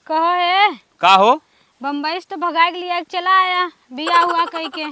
कहो है का हो? बम्बई से तो भगा के लिया चला आया बिया हुआ कही के।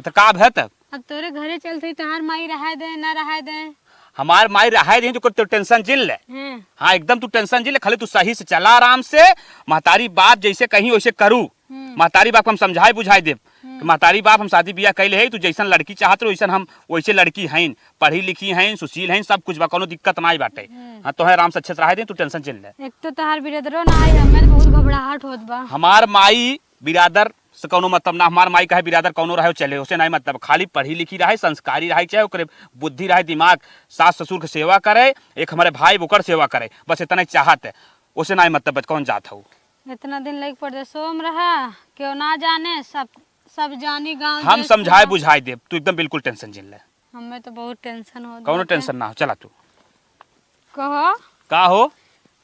तो का है तब? अब तोरे घरे चलते तहार माई रहा दे ना रहा दे। हमार माई रहा दे तो टेंशन जिल ले। हाँ एकदम तू टेंशन जिले, खाली तू सही से चला आराम से। महतारी बाप जैसे कहीं वैसे करू। महतारी बाप हम समझाए बुझाए दे। महतारी बाप हम शादी बियाह कैले है, तू जैसन लड़की चाहत रहो वैसन हम वैसे लड़की हैं, पढ़ी लिखी हैं, सुशील हैं, सब कुछ बा, कोनो दिक्कत ना आई बाटे। हाँ तो है आराम से अच्छे से रहा दे, तू टेंशन चिल ले। एक तो तहार बिरदरो ना आई, हमें बहुत घबराहट होत बा। हमार माई बिरादर से कोनो मतलब ना, हमार माई कहे बिरादर कोनो रहे चले, उसे नहीं मतलब। खाली पढ़ी लिखी रहे, संस्कारी रहे, चाहे ओकरे बुद्धि रहे, दिमाग, सास ससुर के सेवा करे, एक हमारे भाई ओकर सेवा करे, बस इतना चाहत है। उसे नहीं मतलब कौन जात हो। इतना दिन लग परदेसों में रहा, क्यों ना जाने, सब जानी गांव। हम समझाए बुझाए दे, तू एकदम बिल्कुल टेंशन जिल ले। हमें तो बहुत टेंशन हो। कौनो टेंशन ना हो, चला तू। कहो का हो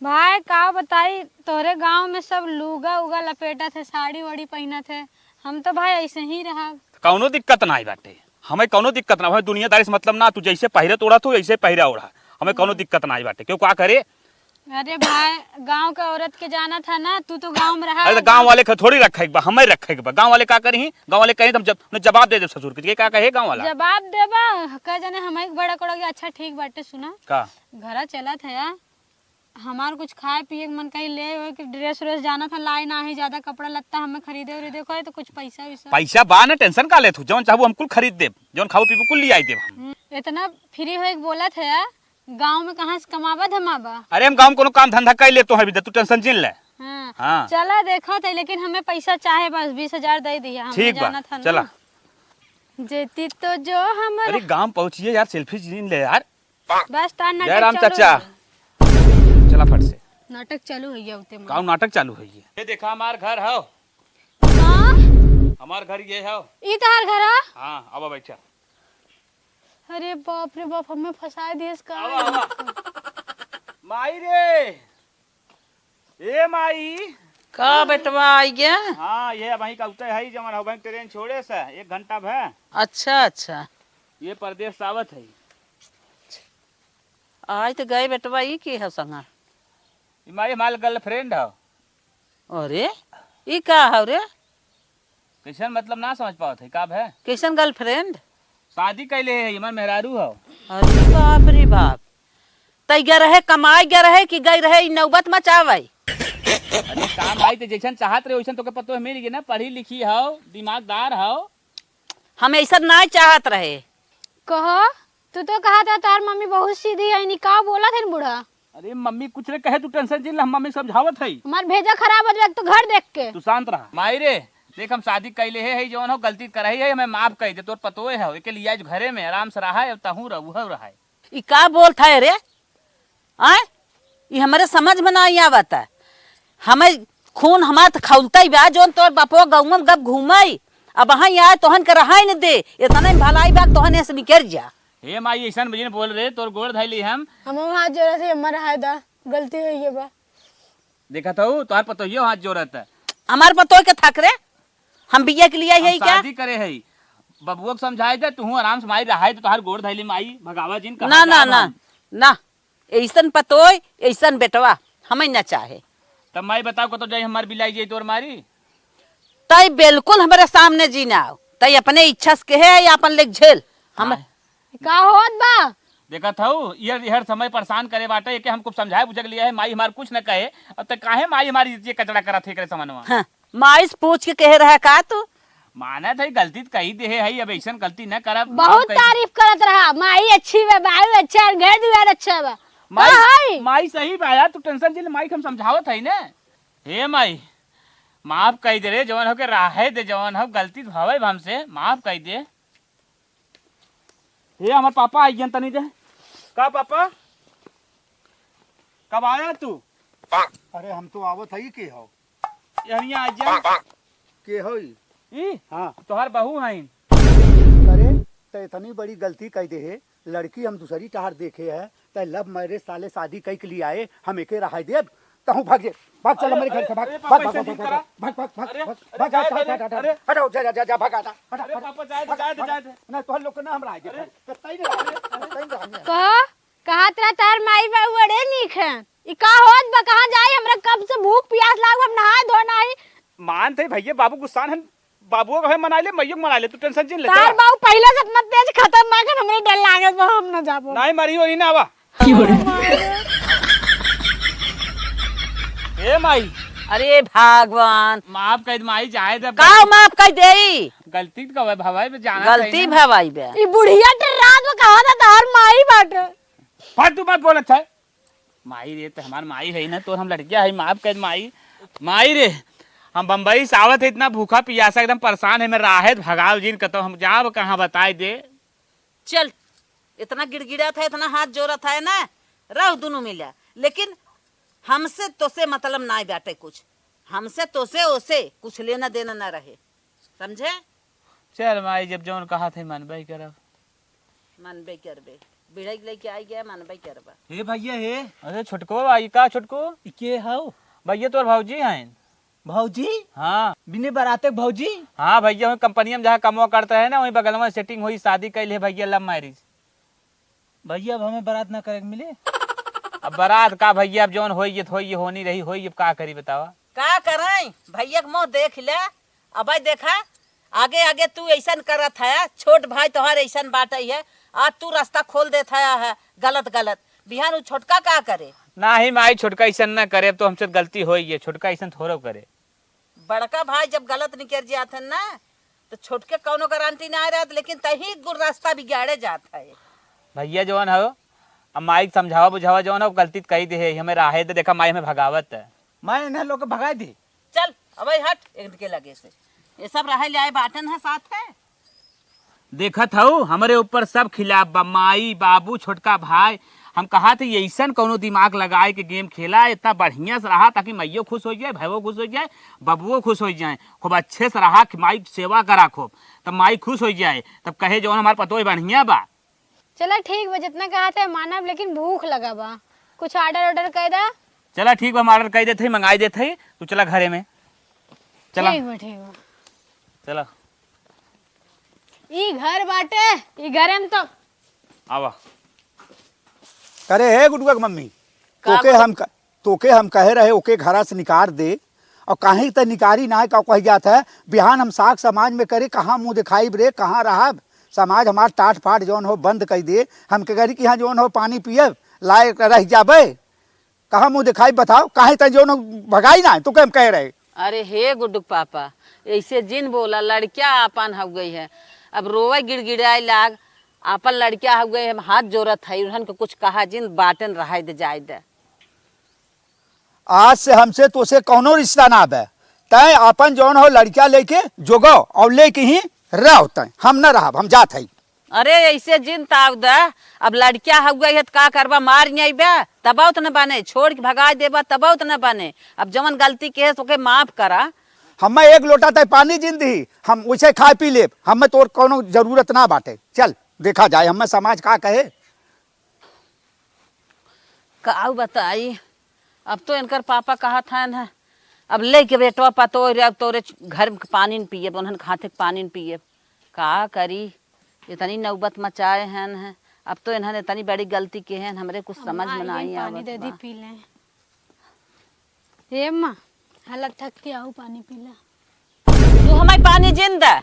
भाई, का बताई, तोरे गांव में सब लूगा उगा लपेटा थे, साड़ी वाड़ी पहना थे। हम तो भाई ऐसे ही रहा। कौनो दिक्कत ना आई बाटे, हमें कौनो दिक्कत ना। भाई दुनियादारी से मतलब ना, तू जैसे पहरे तोड़ा तू ऐसे पहरा ओढ़ा, हमें कौनो दिक्कत ना आई बाटे। क्यों का करे? अरे भाई, गांव का औरत के जाना था ना, तू तो गांव में रहा। अरे गांव वाले का थोड़ी रखे बा, हमें रखे बा। गांव वाले का करी? गांव वाले कहीं तो जवाब दे दे ससुर के। का कहे गांव वाला? जवाब देबा कह जाने हमें बड़ा कड़ो। अच्छा ठीक बाटे, सुना का घरा चला था यार, हमार कुछ खाए पिए मन कहीं ले कि ड्रेस व्रेस जाना था, लाई ना ही ज्यादा कपड़ा लत्ता हमें खरीदे उरीदे को है, तो कुछ पैसा वैसा। पैसा बा ना, टेंशन का ले तू, जौन चाहू हम कुल खरीद देब, जौन खाऊ पीबू कुल ले आई देब। इतना फ्री हो बोला था यार, गाँव में कहाँ से कमाबा धमाबा। अरे हम गाँव में कोनो काम धंधा कर ले तो है, तू टेंशन जिन ले। हाँ चला देखा था, लेकिन हमें पैसा चाहे, बस 20,000 दे दिया। ठीक बा, चला। जेती तो जो हमारे। अरे गाँव पहुँचिए यार, सेल्फी जिन ले यार। बस तार जय राम नाटक चाचा, चला फट से। नाटक चालू हो गया उते। गाँव नाटक चालू है। ये देखा हमार घर है, हाँ हमार घर ये है। ई तार घर है? हाँ अब बैठा। अरे बाप रे बाप, हमें फंसा दिए इसका। माई रे, ए माई। का बेटवा आई गया? हाँ ये वहीं का उतर है, जमन हो बैंक ट्रेन छोड़े से 1 घंटा भे। अच्छा अच्छा, ये परदेश सावत है। आज तो गए बेटवा, ये की है संगा? माई हमारे गर्लफ्रेंड है। अरे ये का है रे? कैसन मतलब ना समझ पाओ थे का है? कैसन गर्लफ्रेंड? शादी कैले है, हमार मेहरारू है। अरे बाप रे बाप, तई गए रहे कमाई गए रहे कि गई रहे नौबत मचावे? अरे काम भाई तो जैसन चाहत रहे वैसन तो के पतो है, मिल गई ना, पढ़ी लिखी हो, दिमागदार हो। हम ऐसा ना चाहत रहे। कहो, तू तो कहा था तार मम्मी बहुत सीधी है, निकाह बोला था बूढ़ा। अरे मम्मी कुछ रे कहे, तू टेंशन जिन, हम मम्मी समझावत है। हमार भेजा खराब हो जाए तो घर देख के तू शांत रहा। माई रे देख, हम शादी कैले है, जौन हो गलती करही है, हमें माफ कर दे, तोर पतो है। के लिए आज घरे में आराम से रहा है, तहू रहा है। ये का बोलता है रे? आए ये हमारे समझ में ना आवता है। हमें खून हमार खौलता ही बा, जोन तोर बापो गाँव में गप घूमई, अब वहाँ आए तोहन के रहा न दे, इतना भलाई बात तोहन ऐसे निकल जा। हे माई ऐसा बजन बोल रहे, तोर गोड़ धैली हम हाथ जोड़ा थे, हमारा हायदा गलती हुई है बा। देखा था तोहार पतो ये हाथ जोड़त है। हमार पतो के थक रे, हम बिया के लिए है क्या? शादी करे है, बबुआ को समझाए दे, तू आराम से माई रहा है, तो तोहार गोड़ धैली माई भगावा जिन। ना ना ना ना, ऐसन पतो ऐसन बेटवा हमें न चाहे। तब माई बताओ को तो जाई हमार बिलाई जाई तोर मारी। तई बिल्कुल हमारे सामने जीना, तई अपने इच्छा से कहे या अपन लेक झेल। हम का होत बा? देखा था हर समय परेशान करे बाटे, के हमको समझाए बुझक लिया है, माई हमार कुछ न कहे, अब तक काहे माई हमारी ये कचड़ा करा थे करे समनवा। हाँ, माई से पूछ के कहे रहा का तू? माना था गलती तो कही दे है, अब ऐसा गलती न करब। बहुत तारीफ करत रहा, माई अच्छी है, बाई अच्छा है, घर द्वार अच्छा है। माई सही बाया, तू टेंशन जिल, माई हम समझावत है ना। हे माई माफ कह दे रे, जवान हो के राहे दे, जवान हो गलती भावे हमसे, माफ कह दे। हे हमार पापा आई तनी दे। का पापा कब आया तू? अरे हम तो आवत है के हो। यहाँ आ जा। के होई? हाँ तोहर बहू है। अरे तो इतनी बड़ी गलती कह दे है, लड़की हम दूसरी टहर देखे है, तो लव मैरिज साले शादी कई के लिए आए, हम एके रहा देब तहु भाग भाग चल मेरे घर से भाग भाग भाग भाग भाग भाग भाग हटाओ जा जा जा भाग आता। अरे पापा जाए ना तो लोग ना हमरा आगे तो तई ना कहा तेरा तार माई बाबू अड़े निक है, ई का होत बा, कहां जाई? हमरा कब से भूख प्यास लागल, मान थे भैया बाबू गुस्सा है बाबुओ को मना ले मैयो मना ले तू टेंशन जिन ले तार बाबू पहले से इतना तेज खतरनाक है हमरे डर लागे बा हम ना जाबो नहीं मरी हो ना आवा ए माई अरे भगवान माफ कर माई जाए दे का माफ कर देई गलती का भवाई में जाना गलती भवाई बे ई बुढ़िया के रात में कहा था तार माई बाटे पर तू मत बोल अच्छा माई रे तो हमार माई है ना तो हम लड़किया है माफ कर माई रे हम बम्बई से आवत है इतना भूखा पियासा एकदम परेशान है मैं राहत भगाव जिन कहता हम जाब कहाँ बताई दे चल इतना गिड़गिड़ा था इतना हाथ जोड़ा था ना रहो दोनों मिला लेकिन हमसे तो से मतलब ना बाटे कुछ हमसे तो से ओसे कुछ लेना देना ना रहे समझे चल माई जब जौन कहा थे मनबई करब मनबे करबे बिड़क लेके आई गया मनबे करबा हे भैया हे अरे छोटको आई का छोटको के हो भैया तोर भौजी हैं भौजी हाँ बिने बराते भौजी हाँ भैया वही कंपनी में जहाँ कमवा करता है ना वही बगल में सेटिंग हुई शादी कैल है भैया लव मैरिज भैया अब हमें बारात ना करे के मिले अब बारात का भैया अब जौन होई होनी रही होई अब का करी बतावा का करें भैया के मुंह देख ले अब देखा आगे आगे तू ऐसा करत है छोट भाई तोहार ऐसा बात है आज तू रास्ता खोल देता है गलत गलत बिहान उ छोटका का करे ना ही माई छोटका ऐसा न करे अब तो हमसे गलती होई है छोटका ऐसा थोड़ा करे बड़का भाई जब गलत निकल जाते ना तो छोटके कौनो गारंटी ना रहत लेकिन तही गुर रास्ता बिगाड़े जाता है भैया जौन हो अब माई समझावा बुझावा जौन हो गलती कही दे है हमें राहे दे देखा माई हमें भगावत है मैं इन्हें लोग भगा दी चल अब हट इनके लगे से ये सब रहे ले आए बाटन है साथ है देखत हो हमारे ऊपर सब खिलाफ बा माई बाबू छोटका भाई हम कहा थे ऐसा कोनो दिमाग लगाए कि गेम खेला इतना बढ़िया से रहा ताकि मैयो खुश हो जाए भाइयों खुश हो जाए बबुओ खुश हो जाए खूब अच्छे से रहा कि माई सेवा करा खूब तब माई खुश हो जाए तब कहे जो हमारे पतो बढ़िया बा चला ठीक बा जितना कहा था मानब लेकिन भूख लगा बा कुछ ऑर्डर कर दा चला ठीक बा हम ऑर्डर कर देते मंगाई देते तू चला घरे में चला ठीक बा चला ई घर बाटे ई घरे में तो आवा करे है गुडुआ की मम्मी तोके हम कहे रहे ओके घरा से निकाल दे और कहीं तो निकारी ना का कही जाता है बिहान हम साग समाज में करे कहाँ मुँह दिखाई रे कहाँ रहा समाज हमार टाट फाट जौन हो बंद कर दे हम के करी कि यहाँ जौन हो पानी पिए लाए रह जाबे कहाँ मुँह दिखाई बताओ कहीं तो जौन हो भगाई ना तो हम कह रहे अरे हे गुड्डू पापा ऐसे जिन बोला लड़किया अपन हो गई है अब रोवे गिड़गिड़ाए लाग अपन लड़किया हो गए हम हाथ जोड़त है उन्हन को कुछ कहा जिन बाटन रहा दे जाए दे आज से हमसे तो से कौनो रिश्ता ना बे तय अपन जौन हो लड़किया लेके जोगो और लेके ही रहो तय हम न रहा हम जात है अरे ऐसे जिन ताव दे अब लड़किया हो गई है तो का करबा मार नहीं बे तबाव तो न बने छोड़ के भगा देबा तबाव तो न बने अब जवन गलती के है तो माफ करा हमें एक लोटा तय पानी जिन दी हम उसे खा पी ले हमें तो कोनो जरूरत ना बाटे चल देखा जाए हमें समाज का कहे काऊ बताई अब तो इनकर पापा कहा था न अब लेके बेटवा पतो अब तोरे घर में पानी न पिए उन्हन खाते पानी न पिए का करी इतनी नौबत मचाए हैं अब तो इन्होंने इतनी बड़ी गलती की है हमरे कुछ समझ में नहीं पानी दे दी पी ले हे माँ हालत थक के आओ पानी पी ले तू हमें पानी जिन दे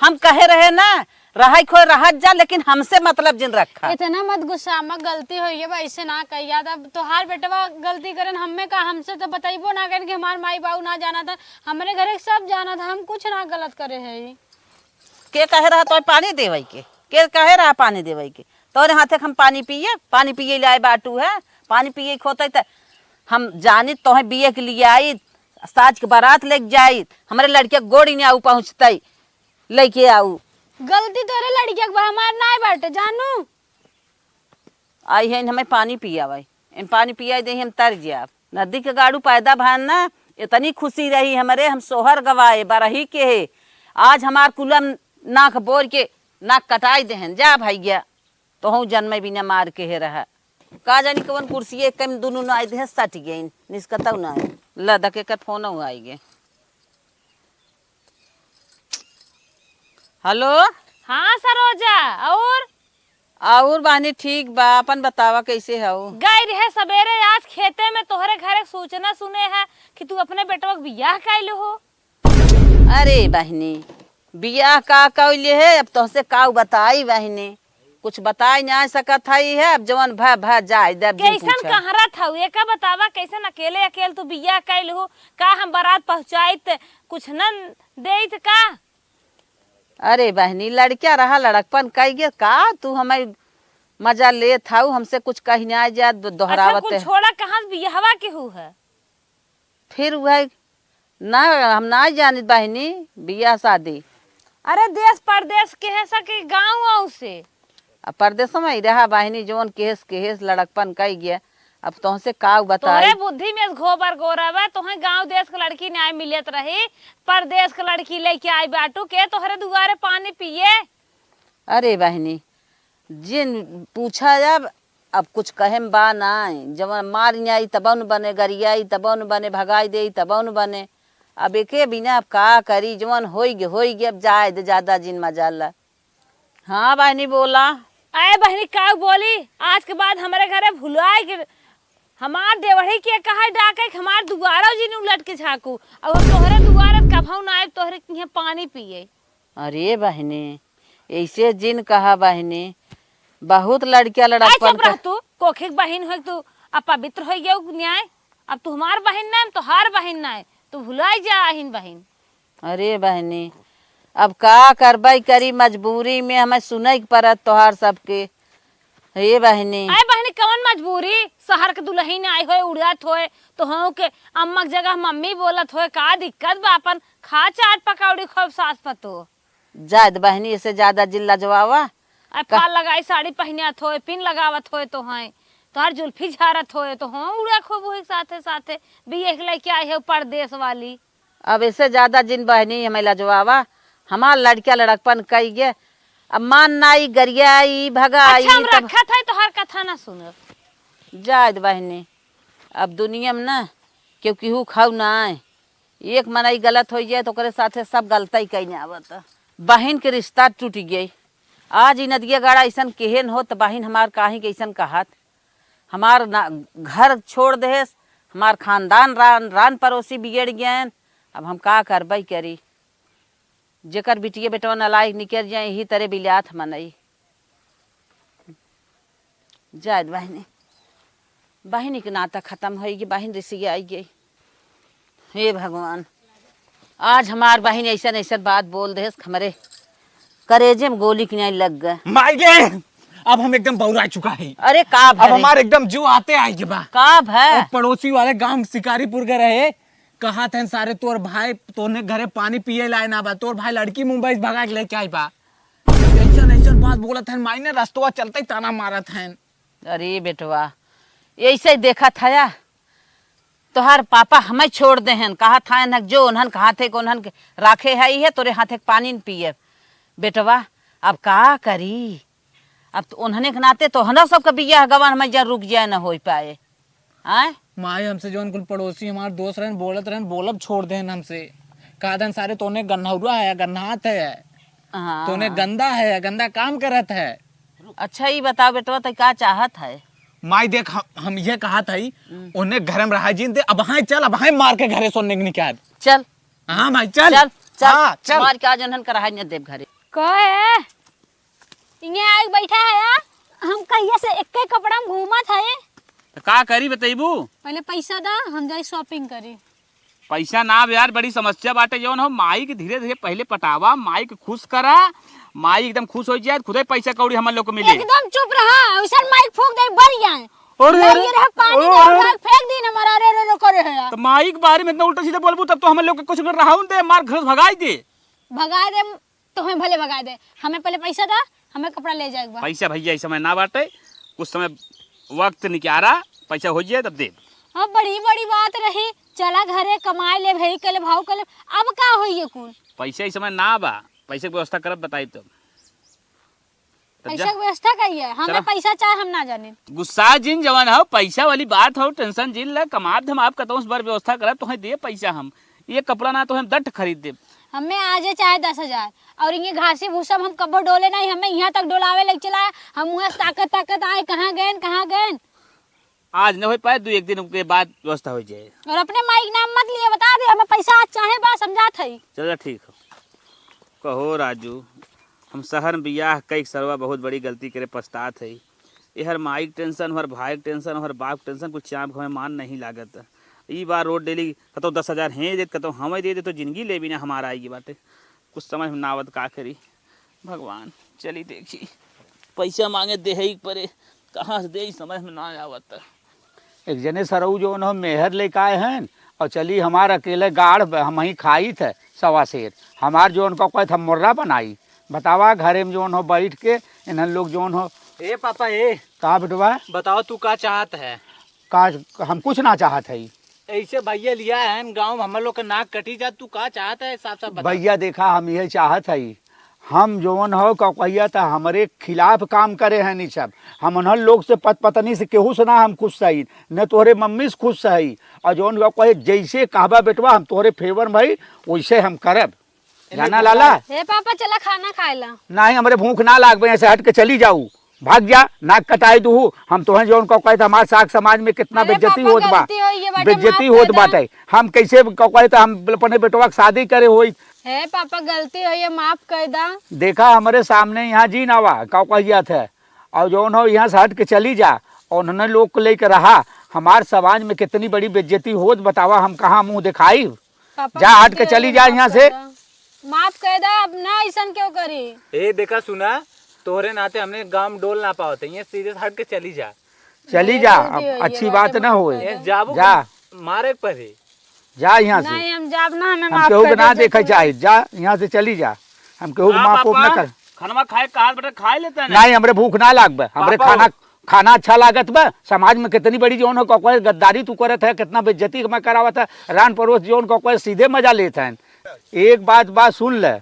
हम कहे रहे ना रहा खो रहा जा लेकिन हमसे मतलब जिन रखा इतना मत गुस्सा मत गलती हुई है ऐसे ना कहिया था तोहार बेटवा गलती करन हमें का हमसे तो बताइबो ना करन कि हमार माई बाबू ना जाना था हमारे घरे सब जाना था हम कुछ ना गलत करे है के कहे रहा तो पानी देवई के कहे रहा पानी देवई के तोरे हाथे हम पानी पिए लाए बाटू है पानी पिए खोते त हम जानी तोहे बिये के लिए आई साज के बारात लेके जाई हमारे लड़के गोड़ी ने आऊ पहुँचते लेके आऊ गलती तोरे लड़किया के हमार ना बाटे जानू आई है हमें पानी पिया भाई इन पानी पिया दे हम तर जाब नदी के गाड़ू पैदा भान ना इतनी खुशी रही हमारे हम सोहर गवाए बरही के है आज हमार कुलम नाक बोर के नाक कटाई देहन जा भैया तो हूँ जन्म भी न मार के है रहा का जानी कवन कुर्सी कम दोनों ना आए दे सट गई निष्कतव ना लदक के फोन आई गे हेलो हाँ सरोजा और बानी ठीक बा अपन बतावा कैसे हो गई रहे सवेरे आज खेते में तोहरे घर एक सूचना सुने है कि तू अपने बेटवा के बियाह कैलू हो अरे बहनी बियाह का कइले है, अब तुहसे का बताई बहनी, कुछ बताई नहीं सकत हई है। अब जवन भ जाए दे कैसन कहरा था ये का बतावा, कैसन अकेले अकेले तू बियाह कैल हो का, हम बारात पहुंचाइत कुछ न देत का। अरे बहनी लड़किया रहा लड़कपन कही गे का, तू हमें मजा ले थाऊ, हमसे कुछ कही नहीं जा अच्छा दोहरावत कुल छोड़ा कहाँ बियाहवा के हु है। फिर वह ना हम ना जानित बहनी बियाह शादी। अरे देश परदेश के है सके गाँव आऊ से। अब परदेश में ही रहा बहनी, जवन केस लड़कपन कही गया। अब तुमसे का बताई, तोहरे बुद्धि में घोबर गोरवा, तोहे गांव देश के लड़की नहीं मिलत रही, परदेश के लड़की लेके आई बाटू के तोहरे दुआरे पानी पिए। अरे बहनी जिन पूछा अब कुछ कहेम बा नहीं, जब मार आई तब न बने, गरियाई तब न बने, भगाई दे तब न बने। अब एके बिना अब का करी, जवन होई गे अब जाए दे ज्यादा जिन मजाला। हाँ बहनी बोला। आए बहनी का बोली, आज के बाद हमारे घरे भुलाए कि हमार देवड़ी के कहा डाके हमार दुआरा जिन उलट के झाकू, और तोहरे दुआरा कभू ना आए तोहरे यहाँ पानी पिए। अरे बहनी ऐसे जिन कहा बहनी, बहुत लड़कियां लड़कपन चुप रह तू, कोखिक बहन हो तू, अब पवित्र हो गया न्याय। अब तू हमार बहन ना तो हार बहन ना, तू भुलाई जा आहिन बहन। अरे बहनी अब का करबई करी, मजबूरी में हमें सुनई पड़त तोहार सबके। हे बहनी आए बहनी कौन मजबूरी, शहर के दुल्हन आए होए उड़त होए तो हो के अम्मा के जगह मम्मी बोलत होए, का दिक्कत बा, अपन खा चाट पकौड़ी खूब सास पतो। जायद बहनी इससे ज्यादा जिल्ला जवावा। आए फाल लगाई साड़ी पहनत होए, पिन लगावत होए तो हैं, तोहर जुल्फी झारत होए तो हो उड़ा खूब हुई साथे साथे भी एक लेके आए हो परदेश वाली। अब इससे ज्यादा जिन बहनी हमें लजवावा, हमार लड़किया लड़कपन कही गे। अब मान नाई गरियाई भगाई अच्छा हम रखत है तोहर कथा ना सुनब। जायद बहनी अब दुनिया में ना क्यों केहू खाऊ ना आए, एक मनाई गलत हो जाए तो करे साथे सब गलती कहीं आवत। बहन के रिश्ता टूट गई, आज ही नदिया गाड़ा ऐसा केहन हो तो बहन हमार काहे के ऐसा कहत, हमार घर छोड़ दे, हमार खानदान रान पड़ोसी बिगड़ गए। अब हम का करबई करी, जेकर बिटिया बेटवा नलायक निकल जाए यही तरह बिलात मनई। जायद बहनी के नाता खत्म हो गई, बहन रिसी आई गई। हे भगवान आज हमार बहन ऐसा ऐसा बात बोल दे हमारे करेजे में गोली की नहीं लग गए। मायके अब हम एकदम बौरा चुका है। अरे का अब हमारे एकदम जो आते आएगी बा का है, पड़ोसी वाले गांव शिकारीपुर के रहे, कहा थे सारे तोर भाई तोने घरे पानी पिए लाए ना बा, तोर भाई लड़की मुंबई से भगा के लेके आई बा। ऐसा बात बोलत है, मायने रास्तवा चलते ही ताना मारत हैं। अरे बेटवा ऐसे ही देखा था तोहार पापा हमें छोड़ दे हैं, कहा था न जो उन्हन कहा थे उन्हन राखे है ही है तोरे हाथे पानी न पिए। बेटवा अब का करी, अब तो उन्हने के नाते तो हना सबका बियाह गवान हमें जहाँ रुक जाए न हो पाए। आए माए हमसे जो कुल पड़ोसी हमारे दोस्त रहन बोलत रहन बोलब छोड़ देन हमसे, कहा दन सारे तोने गन्नौरा है गन्नात है, हाँ तोने गंदा है गंदा काम करत है। अच्छा ये बताओ बेटवा तो क्या चाहत है। माई देख हम ये कहा था उन्हें घर में रहा जीन दे, अब हाँ चल अब हाँ मार के घरे सोने निकाल। चल हाँ माई चल चल चल, हाँ, चल। मार के आज उन्हन करा न देव घरे। कहे यहाँ आग बैठा है यार, हम कहिए से एक कपड़ा में घूमा था ये। तो का करी बताइबू, पहले पैसा दा हम जाए शॉपिंग करी। पैसा ना यार बड़ी समस्या बाटे, जौन हो माई के धीरे धीरे पहले पटावा, माई के खुश करा, माई एकदम खुश हो जाए खुदे पैसा कौड़ी हम लोग को मिले। एकदम चुप रहा, वैसा माइक फूंक दे बढ़ जाए अरे लगी रहा पानी दे भाग फेंक दी हमारा रे करे है। तो माई के बारे में इतना उल्टा सीधा बोलबू तब तो हम लोग के कुछ कर रहा दे, मार घर भगाई दे। भगा दे तो हमें भले भगा दे, हमें पहले पैसा दा, हमें कपड़ा ले जाएगा। पैसा भैया इस समय ना बाटे, कुछ समय वक्त निकारा, पैसा हो जाए तब दे। अब बड़ी बड़ी बात रही, चला घरे कमाए ले भई के ले भाव के ले, अब का होई ये कुल पैसा इस समय ना बा, पैसे की व्यवस्था करब बताई तब। पैसा की व्यवस्था करिए, हमें पैसा चाहे हम ना जाने। गुस्सा जिन जवान हो, पैसा वाली बात हो, टेंशन जिन ल कमाब हम आप कतौ बार व्यवस्था करब तो दे पैसा, हम ये कपड़ा ना तो हम दट खरीद दे। हमें आजे चाहे 10,000 और ये घासी भूसा हम कब्बो डोले नहीं, हमें यहाँ तक डोलावे लग चला, हम वहाँ ताकत आए कहाँ गए। आज न हो पाए, 2-1 दिन के बाद व्यवस्था हो जाए। और अपने माइक नाम मत लिए, बता दे हमें पैसा आज चाहे बा, समझा है। चलो ठीक हो। कहो राजू, हम शहर में बियाह कई सरवा बहुत बड़ी गलती करे पछतात है। ये हर माई के टेंशन, हर भाई के टेंशन, हर बाप के टेंशन, कुछ चाँप हमें मान नहीं लागत। ई बार रोड डेली कतो 10,000 हैं दे, कतो हमें दे दे, तो जिंदगी ले भी ना हमारा आएगी बातें। कुछ समझ में ना आवत का करी भगवान। चली देखी पैसा मांगे दे ही परे, कहाँ से दे समझ में ना आवत। एक जने सरऊ जो न मेहर लेके आए हैं और चली हमार अकेले गाढ़ हम ही खाई थे सवा शेर। हमार जो उनको कहते हम मुर्रा बनाई, बतावा घरे में जो हो बैठ के इन्हन लोग जो हो। ए पापा ए, का बेटवा बताओ तू का चाहत है? का हम कुछ ना चाहत है। ऐसे भैया लिया है गाँव में हम लोग का नाक कटी जा, तू का चाहत है साफ साफ बता। भैया देखा हम यही चाहत है, हम जोन हो कहिया था हमारे खिलाफ काम करे हैं नहीं सब। हम उन्हन लोग से पत्नी से केहू से ना हम खुश सही, न तोहरे मम्मी से खुश सही। और जोन कहे जैसे कहबा बेटवा हम तोहरे फेवर में भाई वैसे हम करब। जाना लाला? हे पापा चला खाना खाए ला। नहीं हमारे भूख ना लाग, ऐसे हट के चली जाऊ, भाग जा, नाक कटाई दू। हम तोहन जो उनको कहते हमारे साग समाज में कितना अरे बेज्जती पापा, होत बा, गलती होई है बाटे, बेज्जती माफ होत कर बाटे। हम कैसे कहते हम अपने बेटवा के शादी करे होई। हे पापा गलती हुई है, माफ कर दा। देखा हमारे सामने यहाँ जी नावा कहिया थे, और जो हो यहाँ से हट के चली जा। और उन्होंने लोग को लेकर रहा, हमारे समाज में कितनी बड़ी बेज्जती होत, बतावा हम कहाँ मुंह दिखाई। पापा जा हट गलती के हुई चली है, जा माफ यहाँ कर से। दा। माफ कर दा, अब ना ऐसा क्यों करी। ए देखा सुना, तोहरे नाते हमने गांव डोल ना पाते, ये सीधे हट के चली जा। चली जा, गलती हुई है, अब अच्छी बाटे बात न माफ होए। कर दा। जाबो जा मारे पर है। जा यहाँ से, नहीं हम जाब ना, हमें हम माफ केहू कर के ना दे, देखे चाहे। जा यहाँ से चली जा, हम केहू माफ न कर। खाना खाए कहा बेटा खा लेता है नहीं हमरे भूख ना लाग बा, हमरे पापा खाना अच्छा लागत बा। समाज में कितनी बड़ी जोन हो कहे गद्दारी तू करत है, कितना बेइज्जती मैं करावत है। रान पड़ोस जोन कहे सीधे मजा लेते हैं। एक बात सुन ले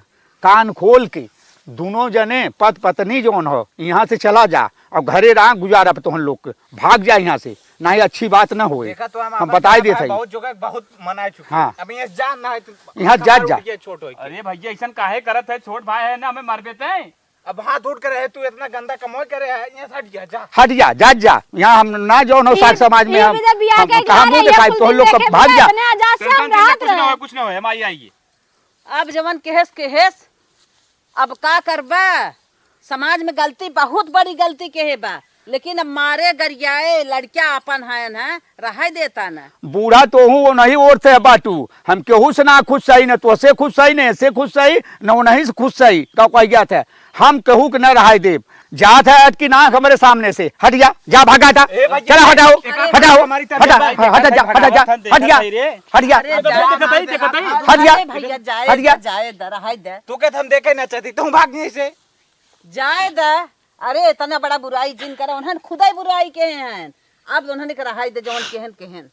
कान खोल के, दोनों जने पत्नी जोन हो यहाँ से चला जा, और घरे रहा गुजारा तो हम लोग के भाग जा यहाँ से, नहीं अच्छी बात न होए। देखा तो हम बताई देते हैं। बहुत जगह बहुत मना चुके। हाँ। अब यहाँ जा ना है, यहाँ जा। छोट हो। अरे भैया ऐसा काहे करत है, छोट भाई है ना, हमें मार देते हैं। अब हाथ उठ कर रहे तू इतना गंदा कमोई करे है, यहाँ से हट गया जा। हट जा यहाँ हम ना जो हो साग समाज में हम कहाँ मुँह दिखाई तो हम लोग का भाग जा। कुछ ना हो, हम आइए। अब जवन केहस अब का करबा। समाज में गलती बहुत बड़ी गलती के बा, लेकिन अब मारे गरियाए लड़किया अपन है रह देता न। बूढ़ा तो हूँ वो नहीं ओरते है बाटू, हम केहू से ना खुश सही, न तो से खुश सही, न ऐसे खुश सही, न वो नहीं से खुश सही। तो कह गया था हम केहू के न रहा देव। जात है हट की नाक हमारे सामने से, हट जा भागा हटा, चला हटाओ हटाओ, हटा जा हट गया जाए रह दे तू कहते हम देखे ना चाहती, तू भाग नहीं से जाए दे। अरे इतना बड़ा बुराई जिन करे उन्हें खुदाई बुराई के हैं। अब उन्होंने के रहाई दे जवन केहन।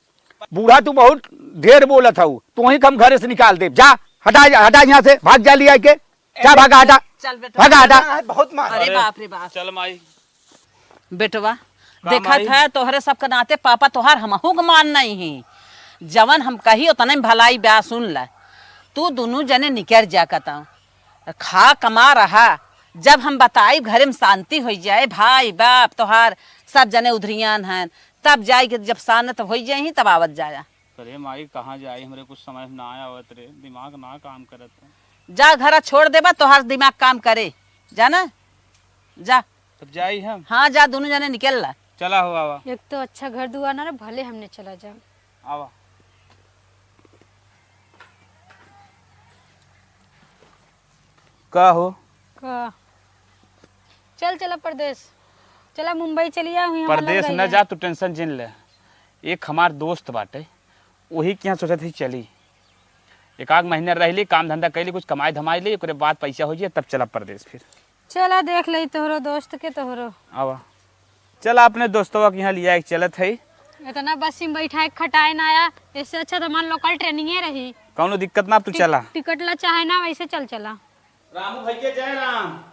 बूढ़ा तू बहुत ढेर बोला था, तू ही कम घरे से निकाल दे। जा हटा यहाँ से, भाग जा लिया के, जा भागा हटा, चल बेटा भागा हटा। बहुत मार। अरे बाप रे बाप। चल माई बेटवा देखा है तोहरे सबके नाते पापा तोहार हमहू के मान नहीं ही। जवन हम कही उतने भलाई ब्याह सुन ला। तू दोनों जने निकर जा कता खा कमा रहा। जब हम बताई घरे में शांति हो जाए, भाई बाप तोहार सब जने उधरियान हैं, तब जाए कि जब शांत हो जाए तब आवत जाया। अरे माई कहाँ जाए, हमरे कुछ समझ ना आया आवत रे, दिमाग ना काम करत है। जा घर छोड़ देबा तोहार दिमाग काम करे, जाना जा। तब जाई हम। हाँ जा, दोनों जने निकल ला। चला हो आवा एक तो अच्छा घर दुआ ना रे, भले हमने चला जा। आवा। का हो का चल चला परदेश, चला मुंबई चली जा। परदेश न जा, तू टेंशन जिन ले। एक हमार दोस्त बाटे, वही के यहाँ सोचत ही चली, एक आध महीने रह ली, काम धंधा कैली, कुछ कमाई धमाई ली, ओकरे बाद पैसा हो जाए तब चला परदेश। फिर चला देख ले तोहरो दोस्त के तोहरो। आवा चला अपने दोस्तवा के यहाँ लिया एक चलत है। इतना बस में बैठा खटाए ना आया, इससे अच्छा तो मान लोकल ट्रेनिंग रही। कौनो दिक्कत ना, तू चला। टिकट ला चाहे ना वैसे चला। रामू भैया जय राम।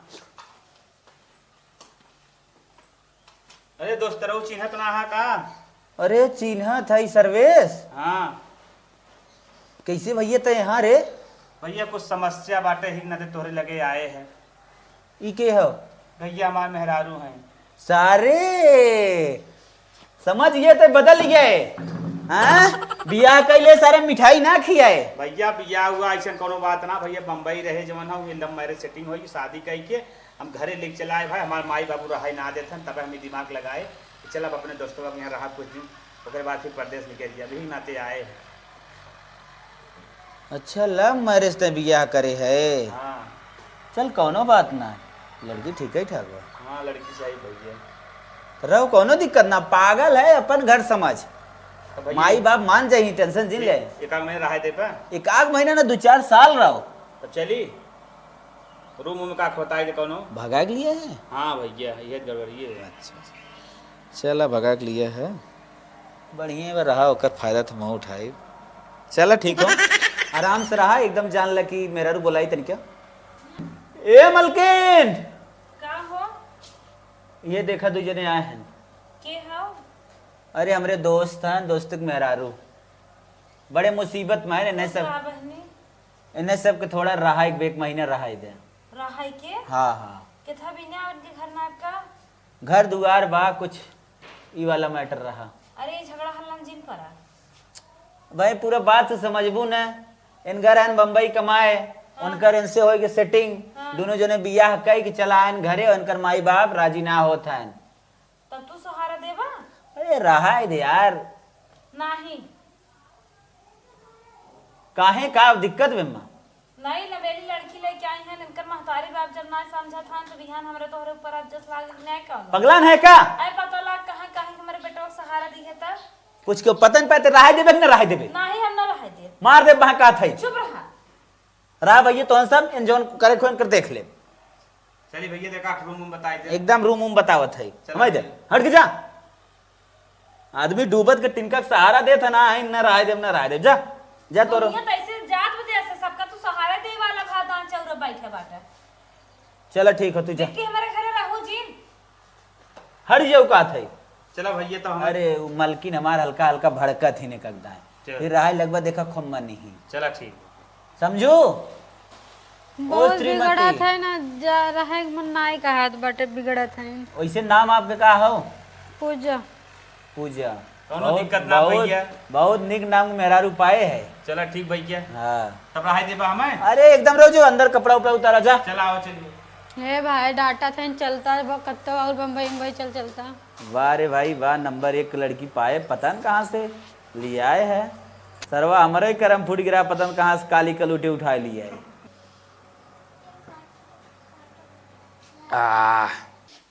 अरे दोस्त रहो चिन्हत ना हा का? अरे चिन्ह था सर्वेश। हाँ कैसे भैया तो यहाँ रे? भैया कुछ समस्या बाटे ही न तोहरे लगे आए हैं। ई के हो? भैया हमारे मेहरारू हैं। सारे समझ गए तो बदल गए। हाँ बियाह कैले सारे मिठाई ना खियाए। भैया बिया हुआ ऐसा कोनो बात ना भैया, बम्बई रहे जवन हम लव मैरिज सेटिंग हुई शादी कह के हम घरे लेके चलाए भाई, हमारे माई बाबू रहा ना देते तब हमें दिमाग लगाए कि चल अब अपने दोस्तों के यहाँ रहा कुछ दिन, उसके बाद फिर प्रदेश निकल गया, अभी नाते आए हैं। अच्छा लव मैरिज ते बियाह करे है। हाँ चल कोनो बात ना, लड़की ठीक ही ठाक बा। हाँ लड़की सही भैया। रहो कोनो दिक्कत ना, पागल है अपन घर समझ। तो भैया माई बाप मान जाही, टेंशन जिन ले। एक आध महीने रहा दे पे एक आध महीना ना 2-4 साल रहो। तो चली रूम वूम का बताए कोनो। भगा के लिए है। हाँ भैया ये गड़बड़ी है। अच्छा चला भगा के लिए है, बढ़िया रहा ओकर फायदा तो मैं उठाई। चला ठीक हो, आराम से रहा, एकदम जान ल कि मेरा रू बोलाई तन क्या। ए मलकिन का हो ये देखा 2 जने आए हैं। के हो अरे हमरे दोस्त हैं, दोस्त के मेहरारू बड़े मुसीबत में है। इन्हें सब बहनी इन्हें सब के थोड़ा रहा एक महीना रहा दे। रहाई के हाँ हाँ केथा बिना उनके घर ना का। घर दुआर बा कुछ ई वाला मैटर रहा। अरे ये झगड़ा हल्ला जिन पर भाई पूरा बात से समझबू न, इनकर हन बम्बई कमाए, उनकर इनसे हो के सेटिंग, दोनों जने बियाह कई के चला आन घरे, उनकर माई बाप राजी ना होत हन। तब तू सहारा देबा अरे रहा दे यार, नहीं काहे का दिक्कत बेमा। नहीं लवेली लड़की लेके आई हैं, इनकर महतारी बाप जब ना समझा था तो बिहान हमरे तोहरे ऊपर अजस लाग नहीं का पगलान है का। आई पता लग कहां कहां हमरे बेटा को सहारा दी है तब कुछ के पता नहीं पाते, रहा देबे न रहा देबे, नहीं हम ना रह दे। मार दे बहा का थई। चुप रहा रहा भैया तो सब एंजॉय करे खोन कर देख ले। चलिए भैया देखा रूम वूम बताए दे। एकदम रूम बतावत है, समझ दे, हट के जा। आदमी डूबत के तिनका के सहारा देता ना है, न रहा दे न रहा दे, जा जा तोरो। दुनिया तैसे जात बदे ऐसे सबका तू सहारा दे वाला भादान चौरा बैठे बाटा चलो ठीक हो तू जा, कि हमारे घरे रहू जिन हट जाऊ का थई। चलो भैया तो हम अरे वो मलकिन हमार हल्का हल्का भड़कत ही निकलता है, चल। फिर रहा लगभग देखा खुम्मा नहीं, चला ठीक। समझो। बहुत श्रीमती। बिगड़त है ना, जा रहे मन नाई का हाथ बटे बिगड़त है। वैसे नाम आपके का हो। पूजा पूजा, कौनो दिक्कत ना भैया। बहुत निक नाम मेहरारू पाए है। चला ठीक भैया, हाँ तब रहा दे हमें। अरे एकदम रहो, जो अंदर कपड़ा उपड़ा उतारा जा। चला आओ चलिए। हे भाई डाटा था चलता कत्ता और बम्बई बम्बई चलता। वाह रे भाई वाह, नंबर 1 लड़की पाए, पता न कहाँ से ले आए है। सरवा हमारे ही करम फूट गिरा, पता न कहाँ से काली कलूटे उठा लिया है।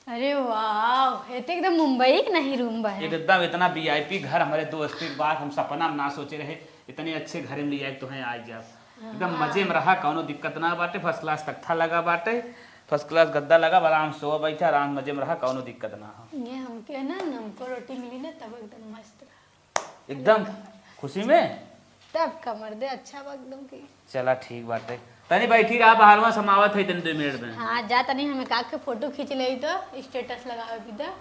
अरे वाह, ये तो एकदम मुंबई का नहीं रूम बा है। एकदम इतना वीआईपी घर हमारे दोस्त के बाद हम सपना में ना सोचे रहे, इतने अच्छे घर में ले आए तो हैं आज जब एकदम मजे में रहा, कोनो दिक्कत ना बाटे, फर्स्ट क्लास तख्ता लगा बाटे, फर्स्ट क्लास गद्दा लगा, आराम से सो बैठा, आराम मजे में रहा, कोनो दिक्कत ना हो। ये हमके ना नमको रोटी मिली ना तब एकदम मस्त रहा, एकदम खुशी में तब कमर दे अच्छा बा एकदम की। चला ठीक बाटे, तनी बैठी रहा, बाहर में समावत है तनी 2 मिनट में। हाँ जा तनी हमें का के फोटो खींच ले तो स्टेटस लगावे भी तो।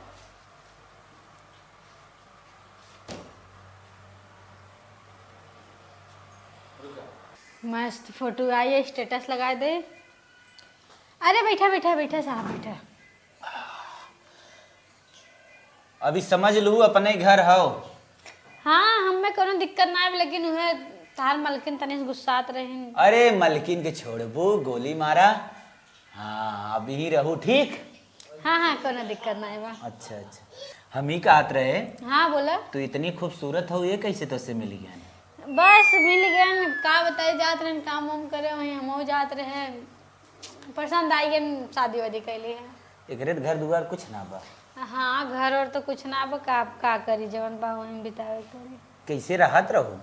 मस्त फोटो आई है, स्टेटस लगा दे। अरे बैठा बैठा बैठा साहब बैठा। अभी समझ लू अपने घर हो। हाँ हमें कोनो दिक्कत ना है, लेकिन उहे तार मलकिन तनी से गुस्सात रही। अरे मलकिन के छोड़बू, गोली मारा। हाँ अभी ही रहू, ठीक। हाँ हाँ कोनो दिक्कत ना है बा। अच्छा अच्छा, हम ही कहत रहे, हाँ बोला। तू इतनी खूबसूरत हो, ये कैसे तुझसे मिल गया। बस मिल गए, का बताए जात रहे काम वाम करे, वहीं हम जात रहे, पसंद आई गए, शादी वादी कैली है। एकरे घर दुआर कुछ ना बा। हाँ घर और तो कुछ ना बा, का करी जवन बा वहीं बितावे करी। कैसे राहत रहू।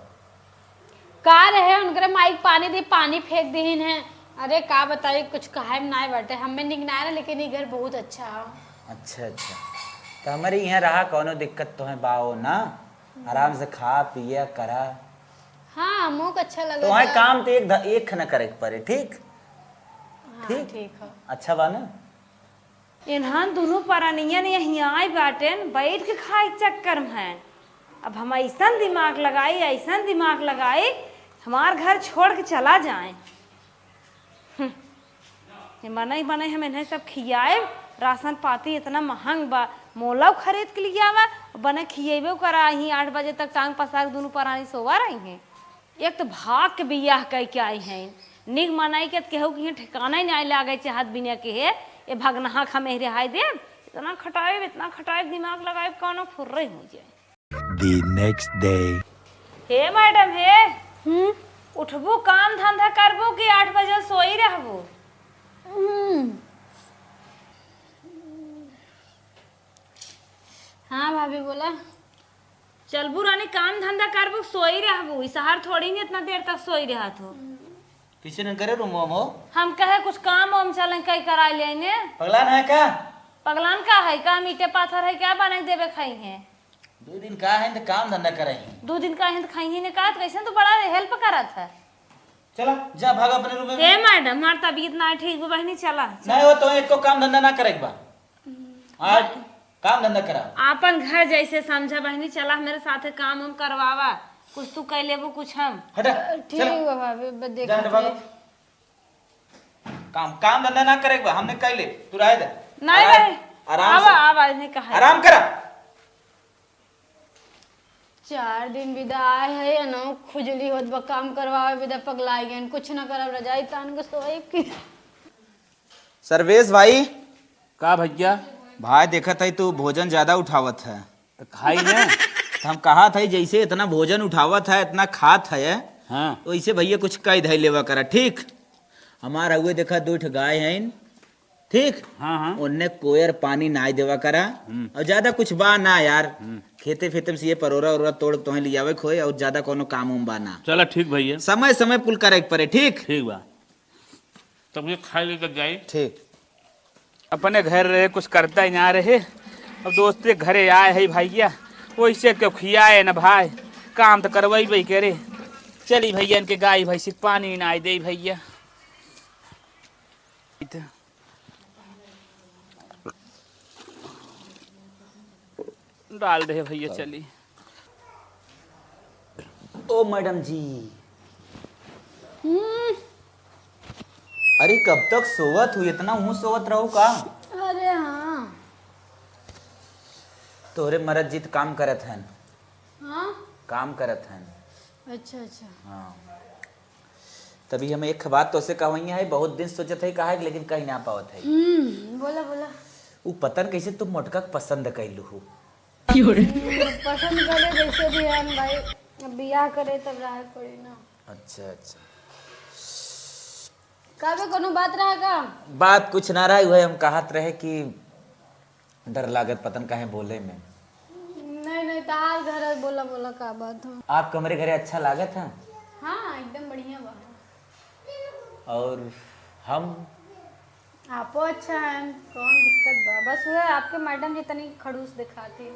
का रहे उनकरे माइक पानी दी, पानी फेंक दीन है। अरे का बताइए, कुछ कहे ना बैठे हमें निकना है, लेकिन ये घर बहुत अच्छा है। अच्छा अच्छा, तो हमारे यहाँ रहा, कोनो दिक्कत तो है बाओ ना, आराम से खा पिया करा। हाँ हमको अच्छा लगा। तो वहाँ काम तो एक न करे के पड़े, ठीक। हाँ, ठीक ठीक है। अच्छा बा ना। इन्हान दोनों परानियन यहीं आए बाटेन, बैठ के खाए चक्कर में है। अब हम ऐसा दिमाग लगाई हमार घर छोड़ के चला जाए। ये बने हम इन्हें सब खियाए, राशन पाती इतना महंग बा, मोला खरीद के लिए आवा बने खिएबे करा ही 8 बजे तक टांग पसार दोनों परानी सोवा रही हैं। एक तो भाग के बियाह कह के आई हैं निक मनाई के केहू के ठिकाना ही नहीं लागे चाहत बिना के हे ये भगनहा खमे रिहाई दे इतना खटाए दिमाग लगाए कौनो फुर्रे हो जाए। The next day. हे मैडम हे उठबू काम धंधा करबू कि 8 बजे सोई रहबू? हाँ भाभी बोला। चलबू रानी काम धंधा करबू सोई रहबू इसहार थोड़ी नहीं इतना देर तक सोई रहत हो। किसी ने करे रूम हो? हम कहे कुछ काम वाम चलें कई करा लेने। पगलान है क्या? पगलान का है का मीठे पाथर है क्या बना के देवे खाई हैं? 2 दिन का है तो काम धंधा करेंगे। 2 दिन का हिंद खाई ही ने कहा कैसे तो बड़ा हेल्प करा था। चला जा भाग अपने रूम में। हे मैडम हमार तबीयत ना ठीक बहनी चला। नहीं हो तो एक को काम धंधा ना करेगा बा। आज काम धंधा करा। आपन घर जैसे समझा बहनी चला मेरे साथे काम हम करवावा कुछ तू कह लेबू कुछ हम। हटा ठीक है भाभी देख जा भागो। काम धंधा ना करेगा हमने कह ले तू रह दे। नहीं रहे आराम से आवाज नहीं कहा आराम करा। 4 दिन विदा आए है ना खुजली होत बा काम करवावे विदा पगलाई गए कुछ ना करब रजाई तान के सोए की। सर्वेश भाई का भैया भाई देखा था तू भोजन ज्यादा उठावत है। खाई ने तो हम कहा था जैसे इतना भोजन उठावत है इतना खात है हाँ वैसे भैया कुछ कई धई लेवा करा ठीक। हमारा हुए देखा 2 गाय हैं ठीक। हाँ हाँ उनने कोयर पानी नाई देवा करा और ज्यादा कुछ बा ना यार खेते फेते में से ये परोरा उरोरा तोड़ तोहे लियावे खोए और ज्यादा कोनो काम उम बा ना। चलो ठीक भैया समय समय कुल करे के पड़े ठीक। ठीक बा तब ये खाई लेकर जाई। ठीक अपने घर रहे कुछ करता ही ना रहे अब दोस्त के घरे आए है भैया वैसे क्यों खियाए न भाई काम तो करवाई भाई करे। चली भैया इनके गाय भैंसी पानी ना दे भैया। डाल दे भैया चली। ओ मैडम जी अरे कब तक सोवत हुई इतना हूँ सोवत रहू का? अरे हाँ तोहरे मरद जीत काम करत हैं। हाँ काम करत हैं। अच्छा अच्छा हाँ तभी हम एक बात तो से कहवैया है बहुत दिन सोचत है कहा लेकिन कहीं ना पावत है। बोला बोला वो पतन कैसे तुम मोटका पसंद कैलू हो? पसंद करे जैसे भी है भाई अब बियाह करे तब रहे पड़ी ना। अच्छा अच्छा काबे कोनो बात रहा का? बात कुछ ना रहा हुआ हम कहत रहे कि डर लागत पतन काहे बोले में। नहीं नहीं तार घर है, बोला बोला का बात हो। आपको हमारे घरे अच्छा लागत है? हाँ एकदम बढ़िया बा। और हम आपो अच्छा है कौन दिक्कत बा बस वो आपके मैडम जी तनी खड़ूस दिखाती।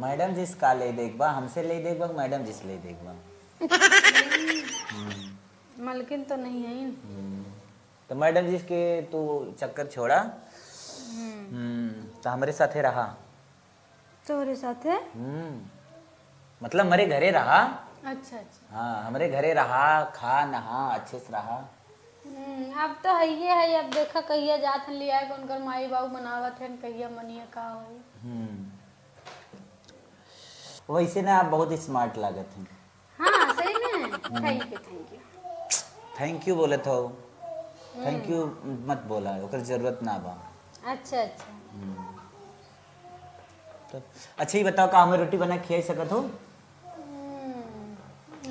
मैडम जिस का ले देखबा हमसे ले देखबा मैडम जिस ले देखबा। मलकिन तो नहीं है। तो मैडम जी के तू चक्कर छोड़ा तो हमारे साथे रहा। तोरे साथ है? मतलब हमारे घरे रहा। अच्छा अच्छा हाँ हमारे घरे रहा खा नहा अच्छे से रहा। अब तो है ये है अब देखा कहिया जात हन लिया कौन कर माई बाबू बनावत है कहिया मनिया का होई। वैसे ना आप बहुत स्मार्ट लागत हैं। हाँ सही में thank you thank you. Thank you बोले तो थैंक यू मत बोला ओकर जरूरत ना बा। अच्छा अच्छा तो अच्छा ही बताओ का हमें रोटी बना खिया सकत हो?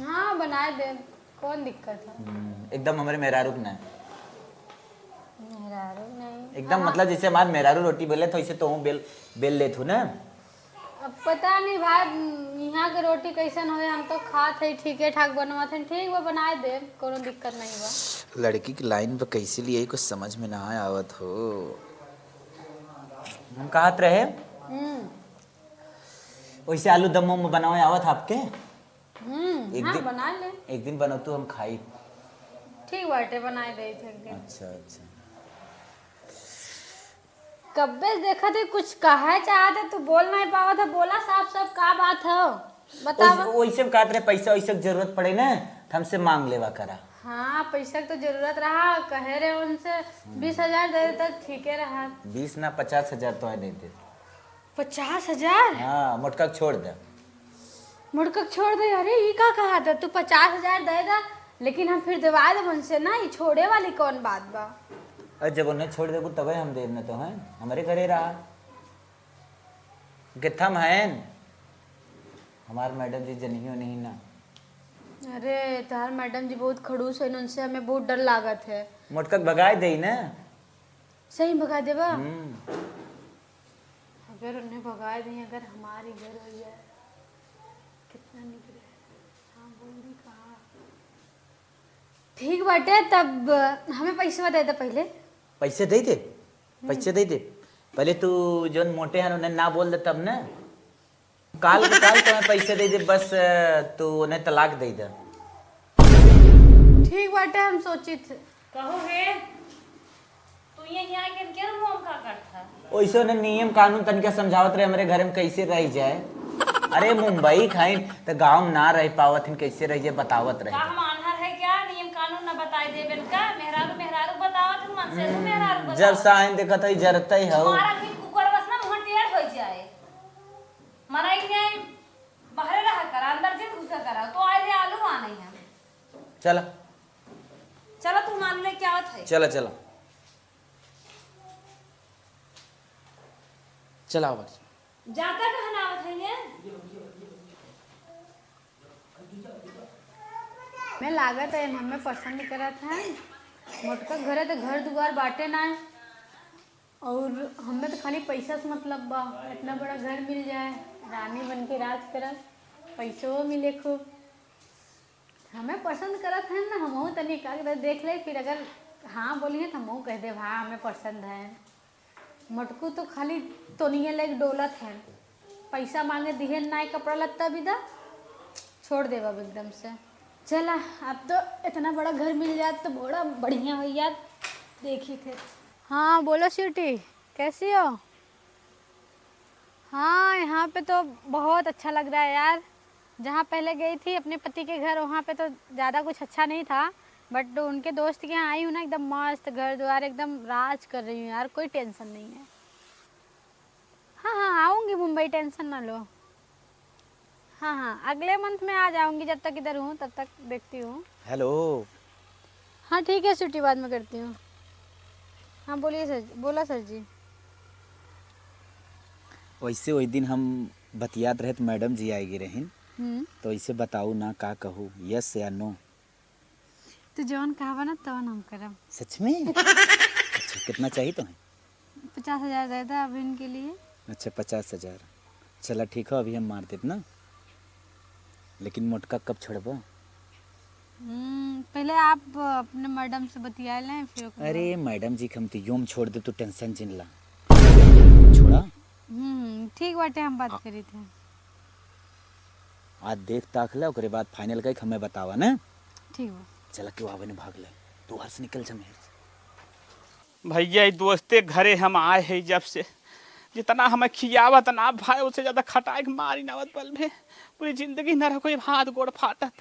हाँ बनाए दे कौन दिक्कत है। एकदम हमारे मेहरारू ना मेहरारू नहीं एकदम मतलब जैसे हमारे मेहरारू रोटी बेले तो ऐसे तो हूँ बेल ले थू ना। अब पता नहीं भाई यहाँ के रोटी कैसन होए हम तो खात है ठीके ठाक बनवाते हैं ठीक वो बनाए दे कोनो दिक्कत नहीं बा। लड़की की लाइन पर कैसे लिए कुछ समझ में ना आवत हो। हम कहत रहे वैसे आलू दम में बनावे आवत आपके? एक हाँ दिन बना ले एक दिन बनो तो हम खाई। ठीक बाटे बनाए दे थे एक दिन। अच्छा अच्छा कब्बे देखा थे कुछ कहा चाहते तू बोल नहीं पावा था बोला साफ साफ का बात है बतावा। वैसे कहत रहे पैसा वैसे की जरूरत पड़े ना तो हमसे मांग लेवा करा। हाँ पैसा तो जरूरत रहा कहे रहे उनसे 20,000 दे देता ठीक है रहा। 20 ना 50,000 तो दे दे। 50,000 हाँ मोटका के छोड़ दे। मुड़कक छोड़ दे। अरे ये का कहा था तू 50,000 देगा, लेकिन हम फिर दिवा दे हमसे ना, ये छोड़े वाली कौन बात बा। अरे जब उन्हें छोड़ देगो तबे हम देव न तो हैं, हमारे घरे रहा किथम हैं हमार मैडम जी जनियो नहीं ना। अरे तार मैडम जी बहुत खड़ूस है, उनसे हमें बहुत डर लागत है। मोटका के भगाए दे ना। सही भगा देवा। अगर उन्हें भगा दी, अगर हमारी घर हो जाए कितना निकले। हाँ बोल दी कहा ठीक बाटे, तब हमें पैसा दे दे पहले। पैसे दे दे, पैसे दे दे पहले तू जो मोटे हैं उन्हें ना बोल दे तब ना। काल के काल तुम्हें पैसे दे दे, बस तू उन्हें तलाक दे दे। ठीक बाटे, हम सोची थे। कहो हे तू ये यहाँ के क्या मुंह का करता। वैसे उन्हें नियम कानून तनिका समझावत रहे हमारे घर में कैसे रह जाए। अरे मुंबई खाई तो गाँव में ना रह पावत हिन, कैसे रह जाए बतावत रहे। का हम आन्हर है क्या, नियम कानून न बताए देबेन का। मेहरारू मेहरारू बतावत हम, मन से मेहरारू बतावत। जब साइन देखत है जरता ही हो। हमारा भी कुकर बस ना मुंह टेढ़ हो जाए। मना ही नहीं बाहर रहा कर, अंदर से घुसा करा तो आज आलू आना ही है। चला चलो तुम मान ले क्या होता है। चला चला चला बस। जाता कहना आवत है ये। मैं लागत है हमें पसंद करत है। मोटका घर है तो घर दुआर बाटे ना है, और हमें तो खाली पैसा से मतलब बा। इतना बड़ा घर मिल जाए, रानी बन के राज करत, पैसों मिले खूब। हमें पसंद करत है ना, हम तनी का देख ले, फिर अगर हाँ बोलिए तो हम कह दे हाँ हमें पसंद है। मोटकू तो खाली तोनिए लाइक डोलत है, पैसा मांगे दिहे ना, कपड़ा लत्ता भी दा छोड़ देगा एकदम से। चला अब तो इतना बड़ा घर मिल जात तो बड़ा बढ़िया हो यार, देखी थे। हाँ बोलो स्वीटी, कैसी हो? हाँ यहाँ पे तो बहुत अच्छा लग रहा है यार। जहाँ पहले गई थी अपने पति के घर, वहाँ पे तो ज़्यादा कुछ अच्छा नहीं था, बट उनके दोस्त के यहाँ आई हूँ ना, एकदम मस्त घर द्वार, एकदम राज कर रही हूँ यार, कोई टेंशन नहीं है। हाँ हाँ आऊँगी मुंबई, टेंशन ना लो। हाँ हाँ अगले मंथ में आ जाऊँगी, जब तक इधर हूँ तब तक देखती हूँ। हेलो। हाँ ठीक है स्वीटी, बाद में करती हूँ। हाँ बोलिए सर, बोला सर जी। वैसे वही दिन हम बतियात रहे तो मैडम जी आएगी रहीन, तो इसे बताऊ ना का कहूँ, यस या नो? तो जौन कहा ना तवन हम करब। सच में? अच्छा कितना चाहिए तुम्हें? 50,000 दे दो अभी इनके लिए। अच्छा 50,000, चला ठीक है अभी हम मार देते ना, लेकिन मोटका कब छोड़बो? पहले आप अपने मैडम से बतिया लें फिर। अरे मैडम जी हम तो यूं छोड़ दे तो टेंशन जिन ला छोड़ा। ठीक बाटे, हम बात करी थे। आज देख ताक ले, ओकरे बाद फाइनल कई हमें बतावा ना। ठीक बा। चला क्यों आवे ने भाग ले, तू हर से निकल जा मेरे से। भैया ये दोस्ते घरे हम आए हैं जब से, जितना हमें खियावत ना भाई उससे ज्यादा खटाई के मारी नवत पल में, पूरी जिंदगी न रखो हाथ गोड़ फाटत,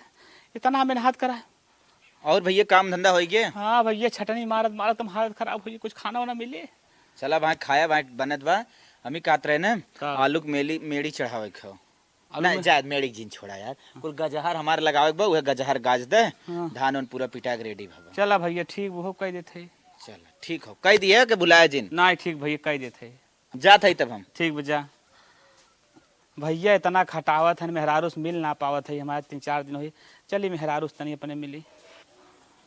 इतना मेहनत करा। और भैया काम धंधा हो गया? हाँ भैया छटनी मारत मारत तुम हालत खराब हुई, कुछ खाना वाना मिले? चला भाई खाया भाई बनत बा, हमी कात रहे ना का? आलू के मेड़ी चढ़ावे खाओ ना, जायद मेड़ी जिन छोड़ा यार, कुल गजहर हमार लगावे बा, उहे गजहर गाज दे, धान उन पूरा पिटा के रेडी भवा। चला भैया ठीक, वो कह देते। चला ठीक हो, कह दिए कि बुलाया जिन? ना ठीक भैया कह देते, जात है तब हम। ठीक बजा। भैया इतना खटावत है, मेहरारूस मिल ना पावत है, हमारे 3-4 दिन हुई। चलिए मेहरारूस तनी अपने मिली।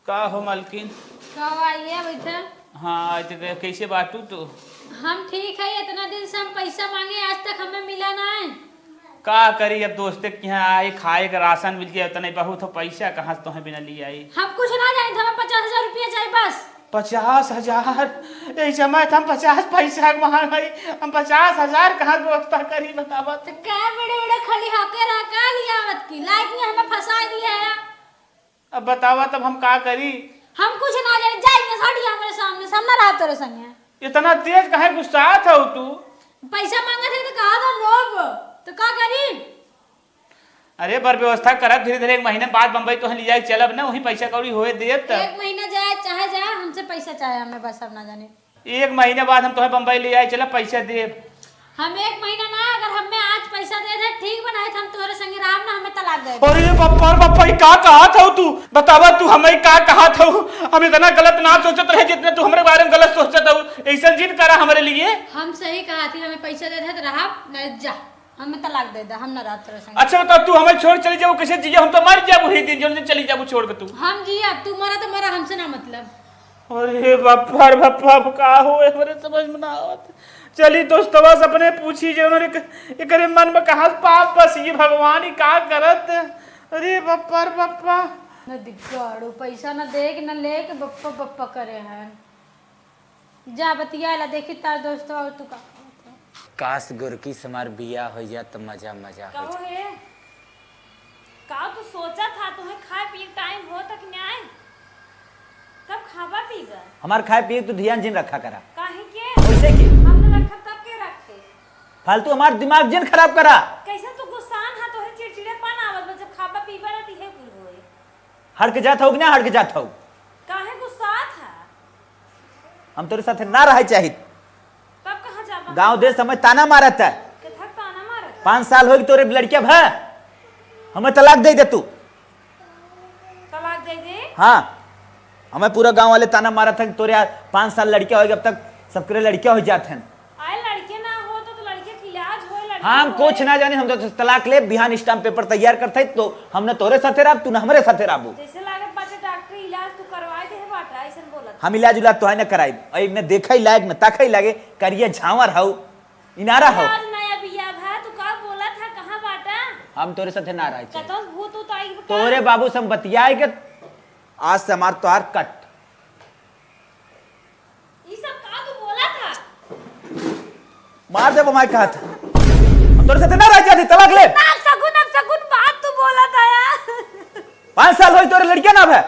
का हो मालकिन? कब आइए बैठे? हाँ कैसे बाटू तो? हम ठीक है, इतना दिन से हम पैसा मांगे, आज तक हमें मिला ना है। का करी, अब दोस्ते के यहाँ आए, खाए का राशन मिल गया, उतना बहुत हो, पैसा कहाँ से तुम्हें बिना लिए आई? हम कुछ ना जाने, हमें 50,000 रुपया चाहिए बस। 50,000? यही समय हम 50 पैसा वहाँ गई, हम 50,000 कहाँ व्यवस्था करी बतावा? तो क्या बड़े बड़े खली हाके रहा का लियावत की लाइक ने हमें फंसा दिया है। अब बतावा तब हम का करी? हम कुछ ना जाने, जाइए साड़ी हमारे सामने रहा तेरे संगे। इतना तेज कहे गुस्सा था तू? पैसा मांगा थे तो कहा था लोग, तो क्या करी? अरे बर व्यवस्था करब, धीरे धीरे 1 महीने बाद बम्बई तो ले जाए चलब ना, वही पैसा कौड़ी होए दे। 1 महीना जाए चाहे जाए, हमसे पैसा चाहे हमें, बस अब ना जाने। 1 महीने बाद हम तुम्हें बम्बई ले जाए चलब, पैसा दे। हम 1 महीना ना अगर हमें आज पैसा दे दे ठीक बनाए हम तोहरे संगे राम ना हमें तलाक दे। अरे बापा ये का कहा था तू बतावा तू हमें का कहा था हम इतना गलत ना सोचत रहे जितने तू हमारे बारे में गलत सोचत हो ऐसा जिन करा हमारे लिए। हम सही कहा थी हमें पैसा दे दे रहा नहीं जा हमें तलाक दे दे हम ना रात तोरे संगे। अच्छा बता तू हमें छोड़ चली जाओ कैसे जिया हम तो मर जाबो ही दिन चली जाबो छोड़ के तू। हम जिया तू मरा तो मरा हमसे ना मतलब। अरे बापा का हो मेरे समझ में ना आवत। चली दोस्तवा से अपने पूछी जे उन्होंने एकरे मन में कहा पाप बस ये भगवान ही का करत। अरे बापा न दिगाड़ो पैसा न दे न ले के बप्पा बप्पा करे हैं। जा बतिया देखी तार दोस्तवा और तू का काश गुरकी से हमार बिया हो जा तो मजा मजा हो कहो हे का तू सोचा था तुम्हें खाए पिए टाइम हो तक न्याय कब खावा पीगा हमार खाए पिए तो ध्यान जिन रखा करा काहे के वैसे की हमने रखा तब के रखे फालतू हमार दिमाग जिन खराब करा। कैसे तू गुस्सान हा तोहे चिड़चिड़ेपन आवत बा जब खावा पीवा रहती है कुल होए हड़क जात हो कि ना हड़क जात हो काहे गुस्सा था हम तेरे साथ ना रह चाहिए। तब कहां जाबा गांव देश समय ताना मारत है के थक ताना मारत 5 साल होगी तोरे लड़किया भा हमें तलाक दे दे तू। तलाक दे दे हाँ हमें पूरा गांव वाले ताना मारा था कि तोरे 5 साल लड़किया होगी अब तक सबके लड़किया हो जाते हैं। आए लड़के ना हो तो लड़के की इलाज होए लड़के हम कुछ ना जाने हम तो तलाक ले बिहान स्टाम्प पेपर तैयार करते तो हमने तोरे साथे राब तू ना हमारे साथे राबू। जैसे लागत बाटे डॉक्टर इलाज तू करवाए दे बाटा ऐसन बोलत हम इलाज उलाज तो है ना कराई और ने देखा ही लायक न ताका ही लागे करिए झावर हाउ इनारा हाउ। आज नया बिया भा तू का बोला था कहां बाटा हम तोरे साथे ना रह चाहिए। कतस भूत उत आई तोरे बाबू से हम बतियाए के आज से हमार तोहार कट। ई सब का तू बोला था मार दे मैं कहा था हम तोरे साथे ना रह चाहिए तलाक ले। अब सगुन बात तू बोला था यार 5 साल होई तोरे लड़किया ना भा